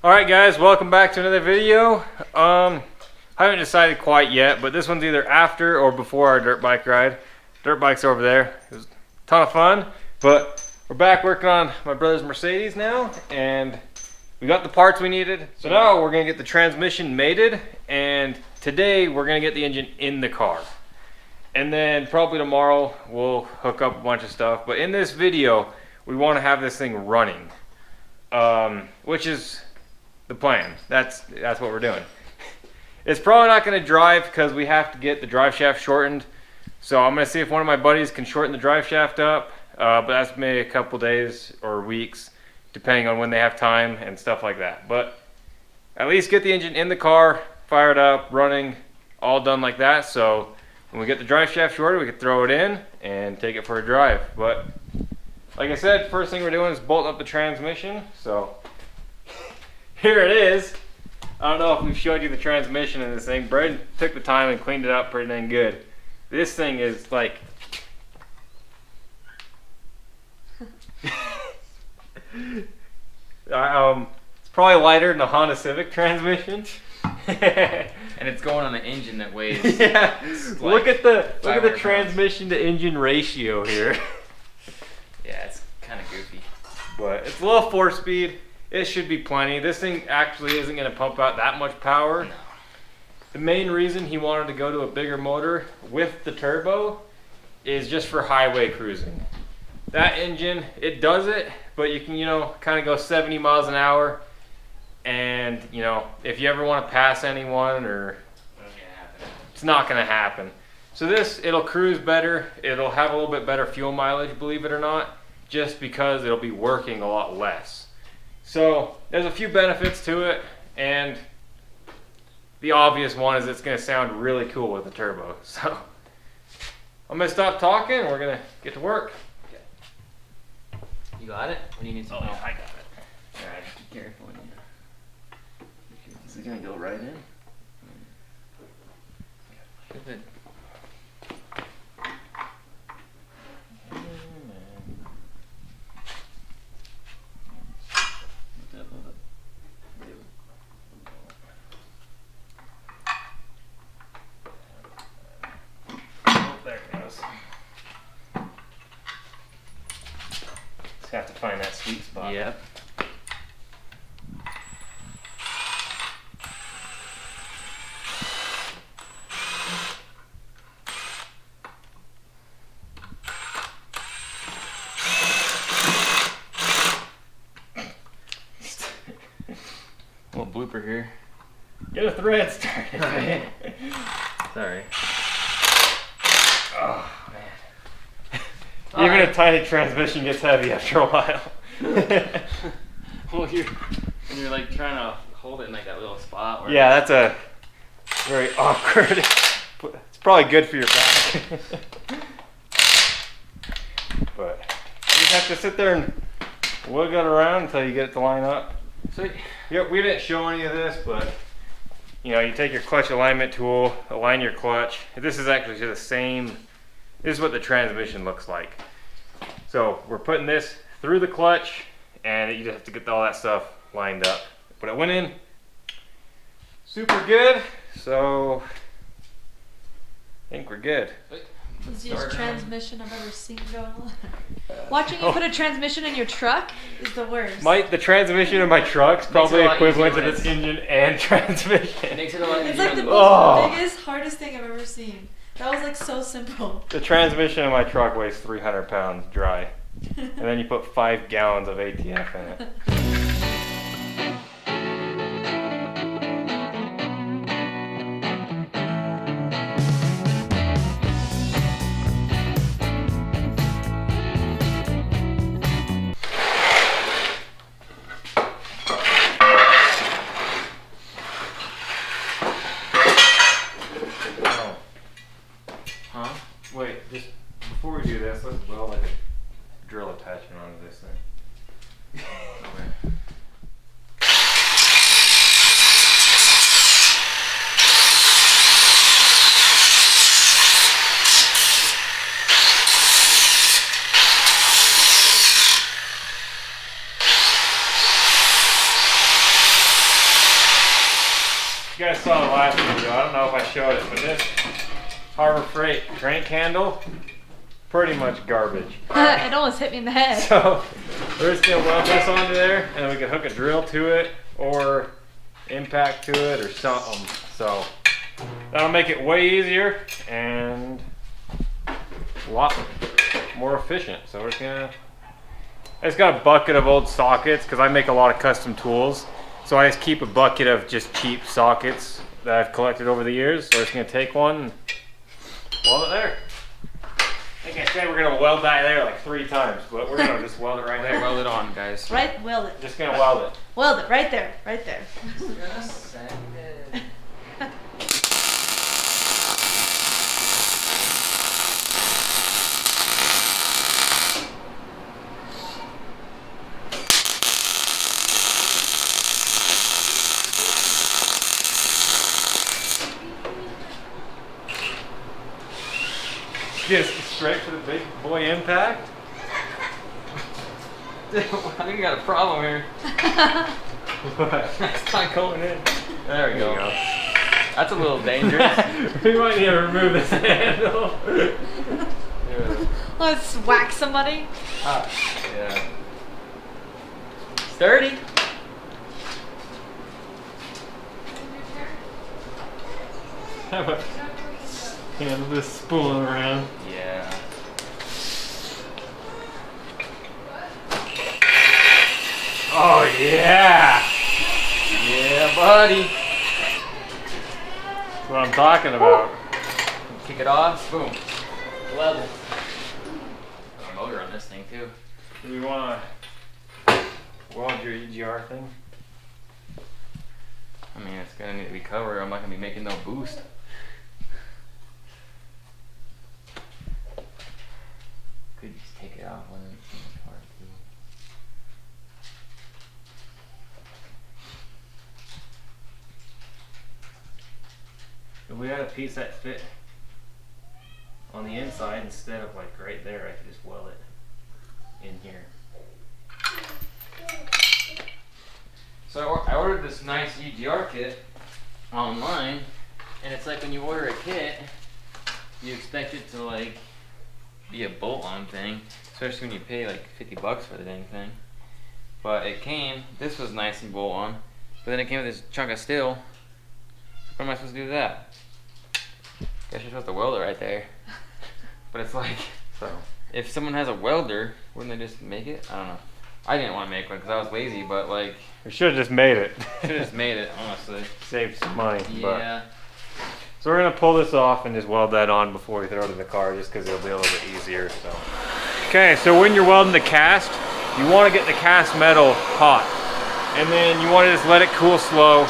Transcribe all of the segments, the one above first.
Alright guys, welcome back to another video. I haven't decided quite yet, but this one's either after or before our dirt bike ride. Dirt bike's over there. It was a ton of fun, but we're back working on my brother's Mercedes now, and we got the parts we needed. So now we're gonna get the transmission mated, and today we're gonna get the engine in the car. And then probably tomorrow we'll hook up a bunch of stuff, but in this video we want to have this thing running, which is the plan. That's what we're doing. It's probably not going to drive because we have to get the drive shaft shortened. So I'm going to see if one of my buddies can shorten the drive shaft up, but that's maybe a couple days or weeks, depending on when they have time and stuff like that. But at least get the engine in the car, fired up, running, all done like that. So when we get the drive shaft shorted, we can throw it in and take it for a drive. But like I said, first thing we're doing is bolt up the transmission. So here it is. I don't know if we've showed you the transmission in this thing. Braden took the time and cleaned it up pretty dang good. This thing is like it's probably lighter than a Honda Civic transmission. And it's going on an engine that weighs. Yeah. Like look at the pounds. transmission to engine ratio here. Yeah, it's kind of goofy. But it's a little 4-speed. It should be plenty. This thing actually isn't going to pump out that much power. No. The main reason he wanted to go to a bigger motor with the turbo is just for highway cruising. That engine, it does it, but you can, kind of go 70 miles an hour. And, if you ever want to pass anyone it's not going to happen. So this, it'll cruise better. It'll have a little bit better fuel mileage, believe it or not, just because it'll be working a lot less. So there's a few benefits to it, and the obvious one is it's going to sound really cool with the turbo. So I'm going to stop talking and we're going to get to work. Okay. You got it? What do you need? Oh, yeah, I got it. Alright, be careful. Is it going to go right in? Good. Just have to find that sweet spot. Yep. Little blooper here. Get a thread started. Sorry. Oh, man. Even a tiny transmission gets heavy after a while. Well, when you're like trying to hold it in like that little spot. Where Yeah, that's a very awkward. It's probably good for your back. But you just have to sit there and wiggle it around until you get it to line up. So yeah, we didn't show any of this, but you take your clutch alignment tool, align your clutch. This is actually the same. This is what the transmission looks like. So we're putting this through the clutch, and you just have to get all that stuff lined up. But it went in super good, so I think we're good. Easiest transmission I've ever seen going on. Watching you put a transmission in your truck is the worst. The transmission in my truck's probably Makes it a lot equivalent to easier this when engine and transmission. It makes it a lot It's easier like the on most biggest, hardest thing I've ever seen. That was like so simple. The transmission in my truck weighs 300 pounds dry. And then you put 5 gallons of ATF in it. Huh? Wait, just before we do this, let's weld like a drill attachment onto this thing. Okay. guys saw the last video, I don't know if I showed it, but this Harbor Freight crank handle, pretty much garbage. It almost hit me in the head. So we're just gonna weld this onto there, and then we can hook a drill to it, or impact to it, or something. So that'll make it way easier and a lot more efficient. So we're just gonna. I just got a bucket of old sockets because I make a lot of custom tools. So I just keep a bucket of just cheap sockets that I've collected over the years. So we're just gonna take one and weld it there. Like I said, we're gonna weld that there like 3 times, but we're gonna just weld it right there. Weld it on, guys. Right, weld it. Just gonna weld it. Weld it, right there, right there. Just straight for the big boy impact. I think you got a problem here. What? It's not going in. There we There go. you go. That's a little dangerous. We might need to remove this handle. Let's whack somebody. Yeah. Sturdy. How about handle this spooling around? Yeah. Oh yeah! Yeah, buddy. That's what I'm talking about. Kick it off. Boom. Level. Got a motor on this thing too. Do we want to weld your EGR thing? I mean, it's gonna need to be covered. I'm not gonna be making no boost. Could just take it off when it's in the part too. If we had a piece that fit on the inside instead of like right there, I could just weld it in here. So I ordered this nice EGR kit online, and it's like when you order a kit, you expect it to like be a bolt-on thing, especially when you pay like $50 for the dang thing. But it came. This was nice and bolt-on, but then it came with this chunk of steel. What am I supposed to do with that? Guess you're supposed to weld it right there. But it's like, So if someone has a welder, wouldn't they just make it? I don't know. I didn't want to make one because I was lazy, but like, we should have just made it. should have just made it, honestly. Save some money. Yeah. So we're gonna pull this off and just weld that on before we throw it in the car, just because it'll be a little bit easier. So. Okay, so when you're welding the cast, you want to get the cast metal hot, and then you want to just let it cool slow.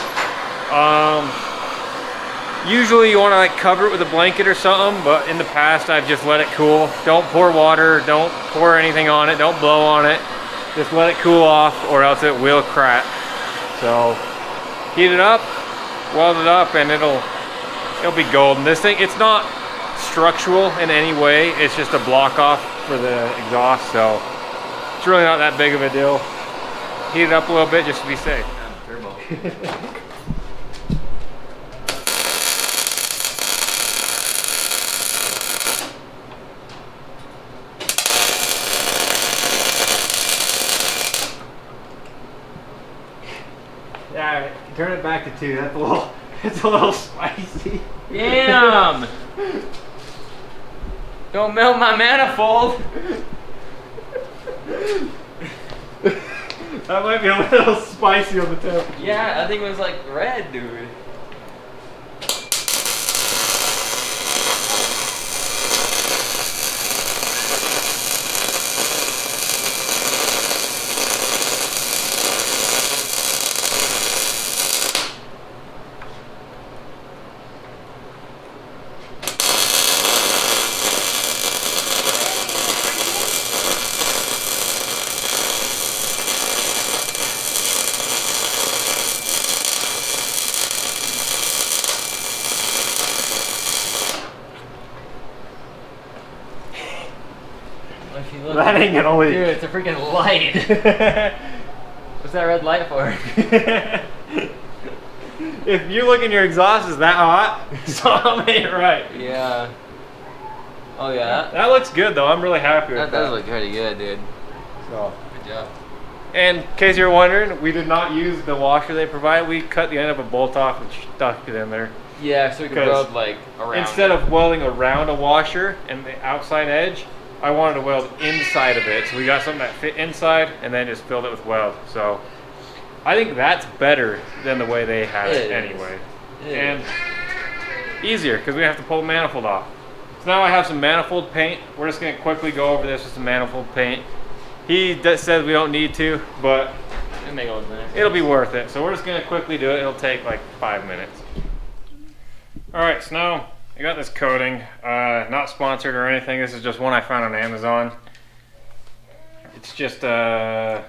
Usually you want to like cover it with a blanket or something, but in the past I've just let it cool. Don't pour water, don't pour anything on it, don't blow on it. Just let it cool off, or else it will crack. So heat it up, weld it up, and it'll be golden. This thing, it's not structural in any way. It's just a block off for the exhaust, so it's really not that big of a deal. Heat it up a little bit just to be safe. Turbo. Yeah, turn it back to 2. That's a little spicy. Damn! Don't melt my manifold. That might be a little spicy on the tip. Yeah, I think it was like red, dude. If you look, That ain't gonna leak. dude, it's a freaking light. What's that red light for? if you look in your exhaust is that hot, something ain't right. Yeah. Oh yeah. That looks good though. I'm really happy with That does look pretty good, dude. So, Good job. and in case you're wondering, we did not use the washer they provide. We cut the end of a bolt off and stuck it in there. Yeah, so we could Because weld like around. Instead of welding around a washer and the outside edge, I wanted to weld inside of it. So we got something that fit inside and then just filled it with weld. So I think that's better than the way they have it anyway. And easier because we have to pull the manifold off. So now I have some manifold paint. We're just going to quickly go over this with some manifold paint. He says we don't need to, but it'll be worth it. So we're just going to quickly do it. It'll take like 5 minutes. Alright, so now I got this coating. Not sponsored or anything. This is just one I found on Amazon. It's just I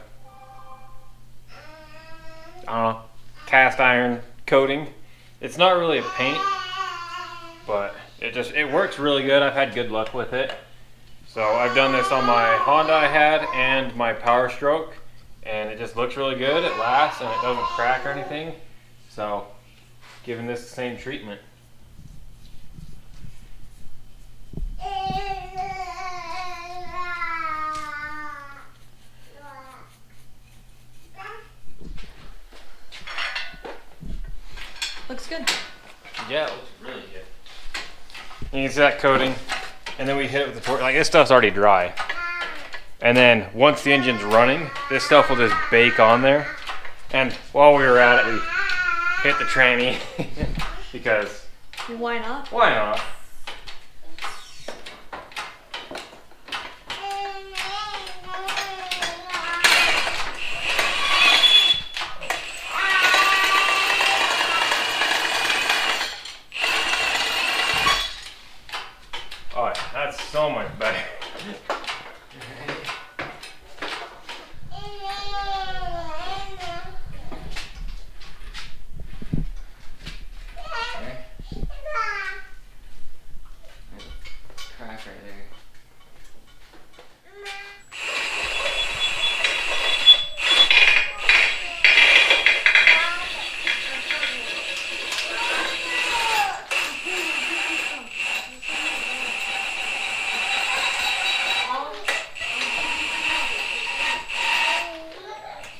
don't know, cast iron coating. It's not really a paint, but it works really good. I've had good luck with it. So I've done this on my Honda I had and my Power Stroke, and it just looks really good. It lasts and it doesn't crack or anything. So giving this the same treatment. Looks good. Yeah, it looks really good. You can see that coating, and then we hit it with the torch. Like, this stuff's already dry. And then once the engine's running, this stuff will just bake on there. And while we were at it, we hit the tranny because Why not? why not? Oh, that's so much better. Crack right there.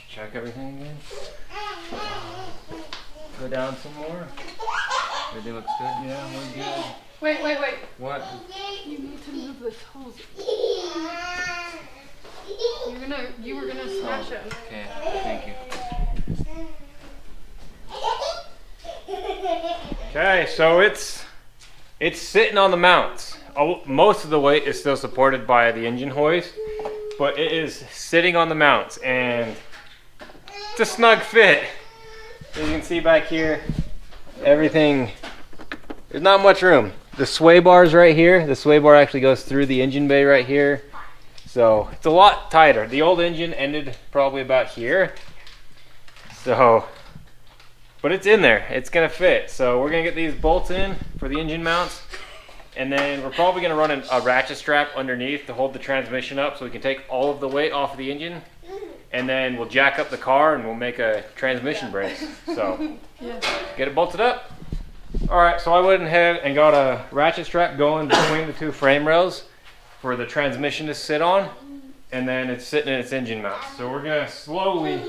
Check everything again. Go down some more. Everything looks good. Yeah, we're good. Wait. What? You need to move the hose. You were gonna smash it. Okay, thank you. Okay, so it's sitting on the mounts. Most of the weight is still supported by the engine hoist, but it is sitting on the mounts, and it's a snug fit. As you can see back here, everything, there's not much room. The sway bar's right here. The sway bar actually goes through the engine bay right here. So it's a lot tighter. The old engine ended probably about here. So, but it's in there. It's gonna fit. So we're gonna get these bolts in for the engine mounts. And then we're probably gonna run a ratchet strap underneath to hold the transmission up so we can take all of the weight off of the engine. And then we'll jack up the car and we'll make a transmission brace. So get it bolted up. All right, so I went ahead and got a ratchet strap going between the two frame rails for the transmission to sit on, and then it's sitting in its engine mount. So we're gonna slowly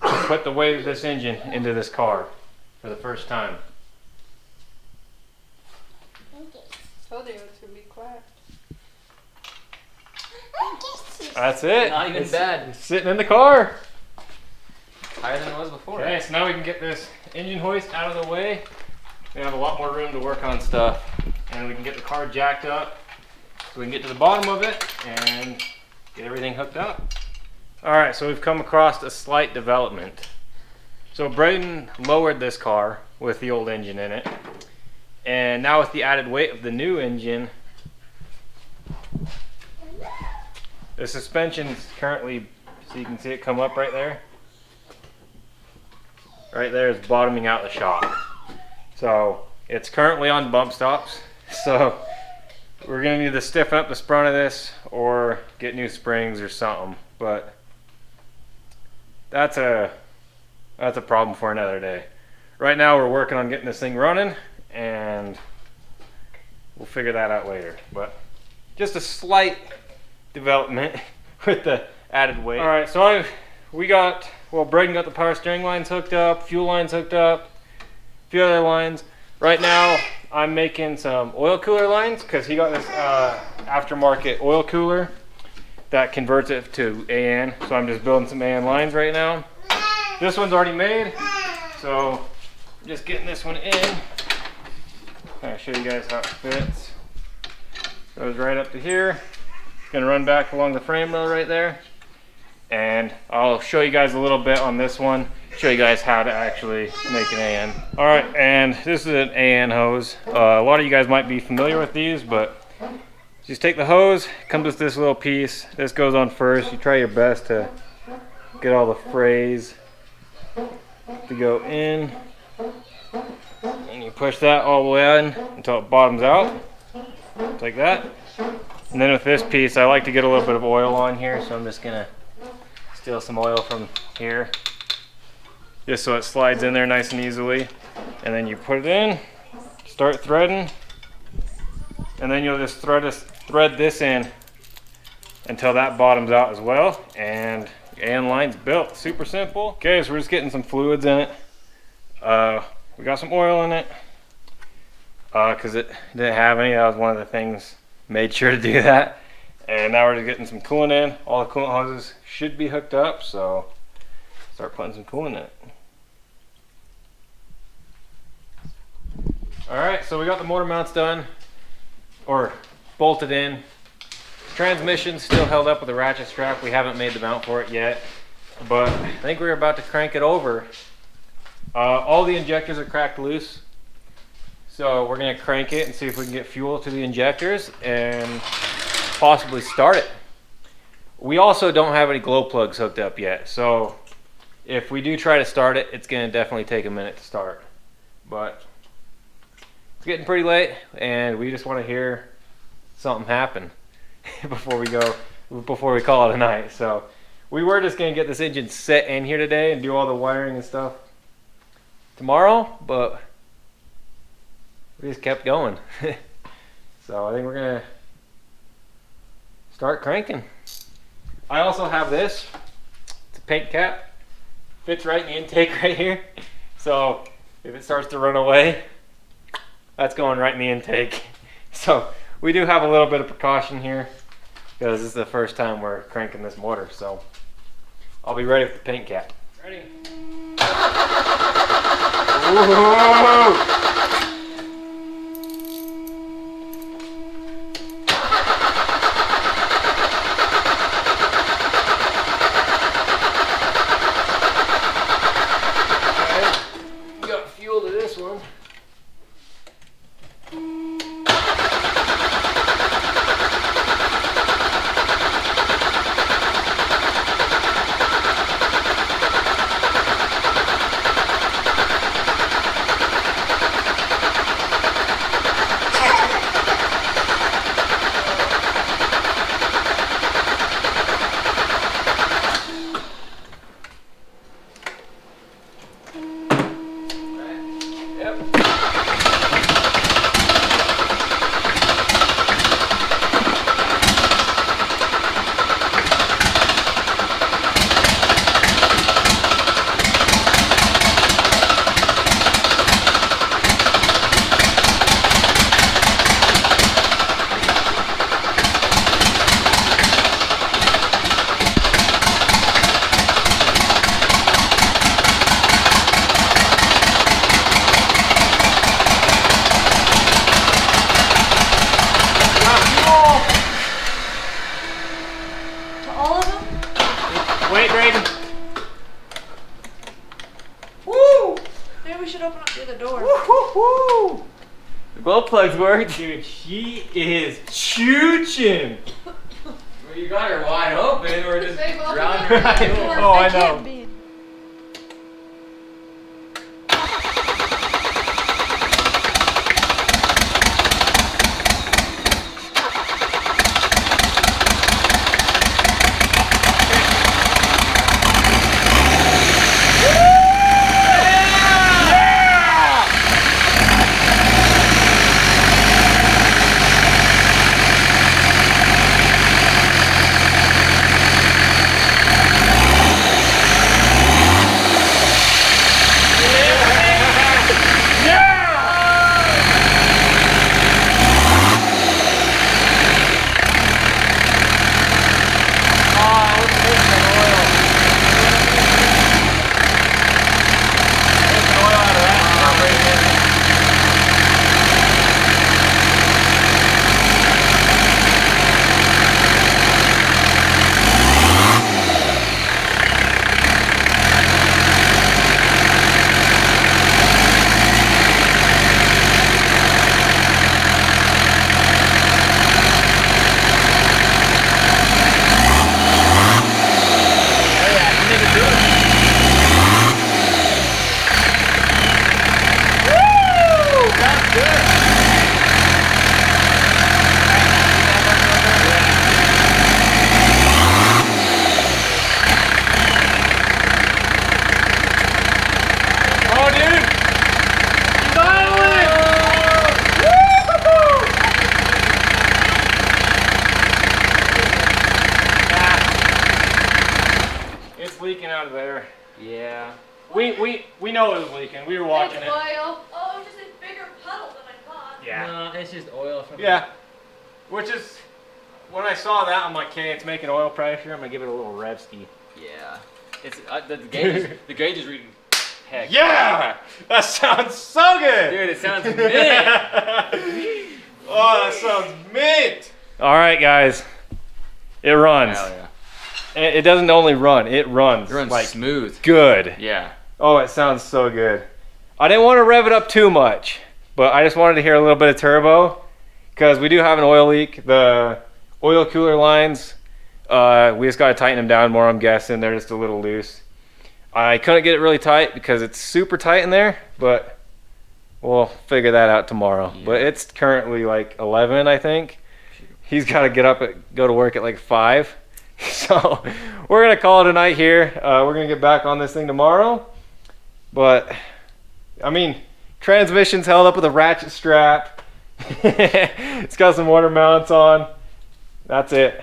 put the weight of this engine into this car for the first time. Told you it's gonna be quiet. That's it. Not even bad. It's sitting in the car. Higher than it was before. Okay, so now we can get this engine hoist out of the way. We have a lot more room to work on stuff, and we can get the car jacked up so we can get to the bottom of it and get everything hooked up. All right, so we've come across a slight development. So Braden lowered this car with the old engine in it, and now with the added weight of the new engine, the suspension is currently, so you can see it come up right there. Right there is bottoming out the shock. So it's currently on bump stops. So we're gonna need to stiffen up the front of this or get new springs or something. But that's a problem for another day. right now we're working on getting this thing running, and we'll figure that out later. But just a slight development with the added weight. All right, so Braden got the power steering lines hooked up, fuel lines hooked up, a few other lines. Right now, I'm making some oil cooler lines because he got this aftermarket oil cooler that converts it to AN. So I'm just building some AN lines right now. This one's already made, so I'm just getting this one in. I'll show you guys how it fits. Goes right up to here. It's gonna run back along the frame rail right there. And I'll show you guys a little bit on this one, show you guys how to actually make an AN. All right, and this is an AN hose. A lot of you guys might be familiar with these, but just take the hose, comes with this little piece. This goes on first. You try your best to get all the frays to go in. And you push that all the way in until it bottoms out, just like that. And then with this piece, I like to get a little bit of oil on here, so I'm just gonna steal some oil from here, just so it slides in there nice and easily. And then you put it in, start threading, and then you'll just thread this in until that bottoms out as well, and AN line's built. Super simple. Okay, so we're just getting some fluids in it. We got some oil in it because it didn't have any. That was one of the things, made sure to do that. And now we're just getting some coolant in. All the coolant hoses should be hooked up, so start putting some coolant in it. Alright, so we got the motor mounts done, or bolted in. Transmission's still held up with a ratchet strap. We haven't made the mount for it yet, but I think we're about to crank it over. All the injectors are cracked loose, so we're going to crank it and see if we can get fuel to the injectors and possibly start it. We also don't have any glow plugs hooked up yet, so if we do try to start it, it's going to definitely take a minute to start. But it's getting pretty late, and we just want to hear something happen before we call it a night. So we were just going to get this engine set in here today and do all the wiring and stuff tomorrow, but we just kept going. So I think we're going to start cranking. I also have this. It's a paint cap. Fits right in the intake right here. So if it starts to run away, that's going right in the intake. So we do have a little bit of precaution here because this is the first time we're cranking this motor. So I'll be ready with the paint cap. Ready? Whoa! Wait, Brayden. Woo! Maybe we should open up the other door. Woo-hoo-hoo! The glow plugs worked. Dude, she is chooching. Well, you got her wide open, or just They both drowned are. her. Oh, I can't know. be. leaking out of there. Yeah. We know it was leaking. We were watching it. Oil. Oh, just a bigger puddle than I thought. Yeah. No, it's just oil from. Yeah. Which is, when I saw that, I'm like, okay, it's making oil pressure. I'm gonna give it a little rev ski. Yeah. It's the gauge. The gauge is reading. Heck. Yeah, that sounds so good. Dude, it sounds mint. Oh, that sounds mint. All right, guys, it runs. Hell yeah. It doesn't only run; it runs. It runs like smooth. good. Yeah. Oh, it sounds so good. I didn't want to rev it up too much, but I just wanted to hear a little bit of turbo because we do have an oil leak. The oil cooler lines, we just got to tighten them down more. I'm guessing they're just a little loose. I couldn't get it really tight because it's super tight in there, but we'll figure that out tomorrow. Yeah. But it's currently like 11, I think. He's got to go to work at like 5. So we're going to call it a night here. We're going to get back on this thing tomorrow. But, I mean, transmission's held up with a ratchet strap. It's got some water mounts on. That's it.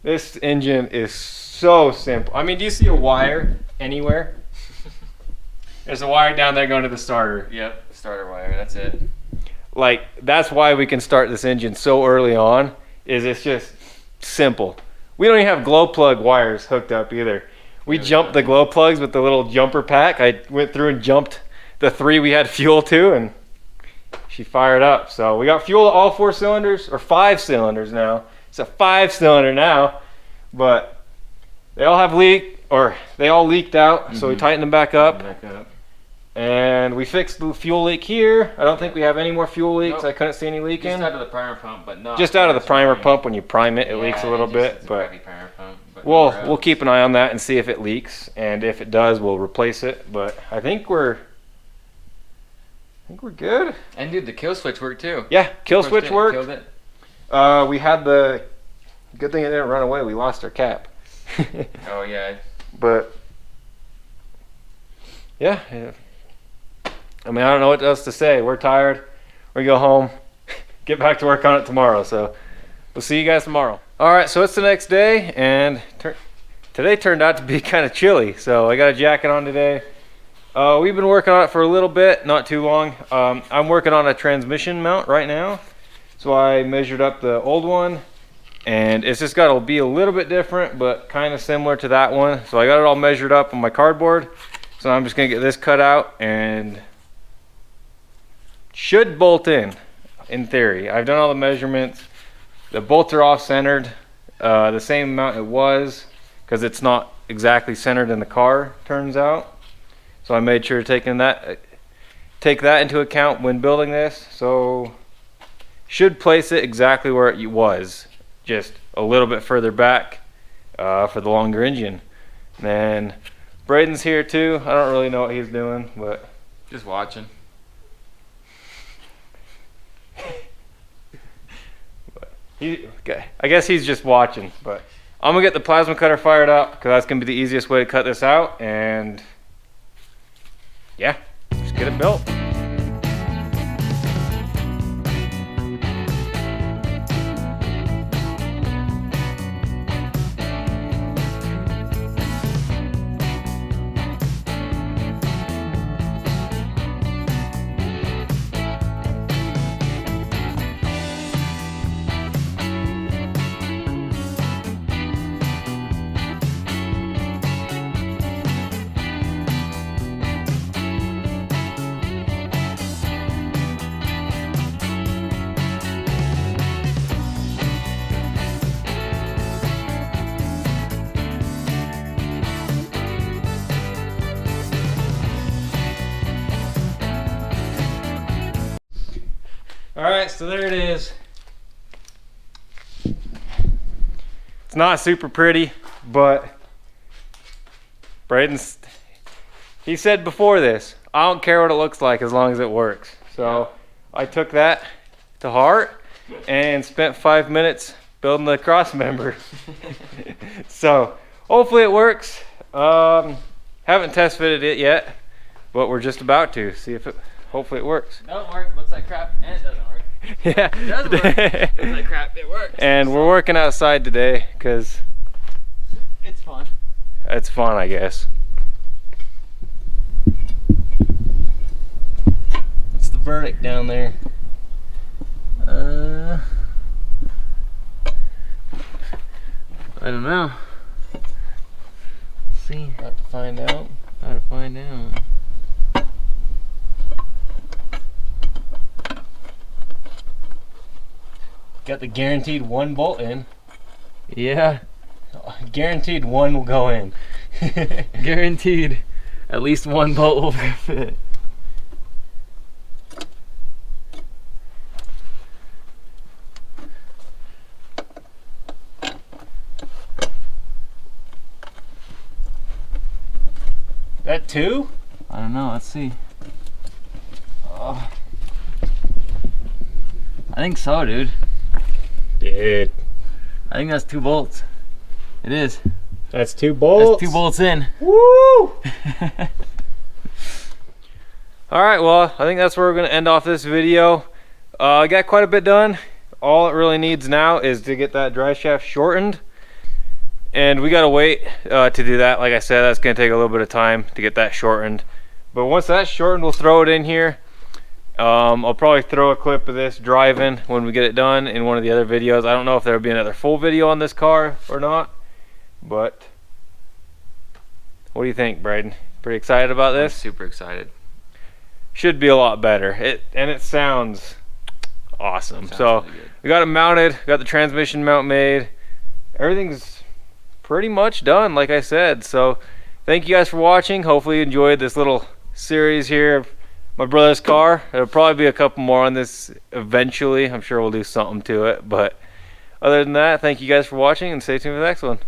This engine is so simple. I mean, do you see a wire anywhere? There's a wire down there going to the starter. Yep. Starter wire. That's it. Like, that's why we can start this engine so early on, is it's just simple. We don't even have glow plug wires hooked up either. We jumped the glow plugs with the little jumper pack. I went through and jumped the 3 we had fuel to, and she fired up. So we got fuel to all 4 cylinders, or 5 cylinders now. It's a 5-cylinder now, but they all have they all leaked out, so we tightened them back up. And we fixed the fuel leak here. I don't think we have any more fuel leaks. Nope. I couldn't see any leaking. Just out of the primer pump, but not. Just out of the primer pump. When you prime it, it leaks a little bit. It's But a primer pump, but we'll keep an eye on that and see if it leaks. And if it does, we'll replace it. But I think we're good. And dude, the kill switch worked too. Yeah, kill Pushed switch it, worked. Killed it. We had the good thing it didn't run away. We lost our cap. Oh yeah. But yeah. I mean, I don't know what else to say. We're tired. We go home, get back to work on it tomorrow. So we'll see you guys tomorrow. All right, so it's the next day, and today turned out to be kind of chilly. So I got a jacket on today. We've been working on it for a little bit, not too long. I'm working on a transmission mount right now. So I measured up the old one, and it's just got to be a little bit different, but kind of similar to that one. So I got it all measured up on my cardboard. So I'm just gonna get this cut out and should bolt in theory. I've done all the measurements. The bolts are off centered, the same amount it was, because it's not exactly centered in the car, turns out. So I made sure to take that into account when building this. So should place it exactly where it was, just a little bit further back for the longer engine. And then Braden's here too. I don't really know what he's doing, but Just watching. I guess he's just watching. But I'm gonna get the plasma cutter fired up because that's gonna be the easiest way to cut this out. And yeah, just get it built. Alright, so there it is. It's not super pretty, but Braden's, he said before this, I don't care what it looks like as long as it works. So I took that to heart and spent 5 minutes building the cross member. So hopefully it works. Haven't test fitted it yet, but we're just about to see if hopefully it works. Don't work. Looks like crap, and it doesn't work. Yeah, It does work. Looks like crap. It works. And we're working outside today because It's fun. it's fun, I guess. What's the verdict down there? I don't know. Let's see. About to find out. How to find out. Got the guaranteed 1 bolt in. Yeah, Guaranteed 1 will go in. guaranteed. At least 1 bolt will fit. That 2? I don't know. Let's see. Oh. I think so, dude. Dude. I think that's 2 bolts. It is. That's 2 bolts. That's 2 bolts in. Woo! Alright, well, I think that's where we're going to end off this video. I got quite a bit done. All it really needs now is to get that drive shaft shortened. And we got to wait to do that. Like I said, that's going to take a little bit of time to get that shortened. But once that's shortened, we'll throw it in here. I'll probably throw a clip of this driving when we get it done in one of the other videos. I don't know if there'll be another full video on this car or not. But what do you think, Braden? Pretty excited about I'm this? super excited. Should be a lot better. It sounds awesome. Sounds So really good. we got it mounted, got the transmission mount made. Everything's pretty much done, like I said. So thank you guys for watching. Hopefully you enjoyed this little series here of my brother's car. There'll probably be a couple more on this eventually. I'm sure we'll do something to it. But other than that, thank you guys for watching and stay tuned for the next one.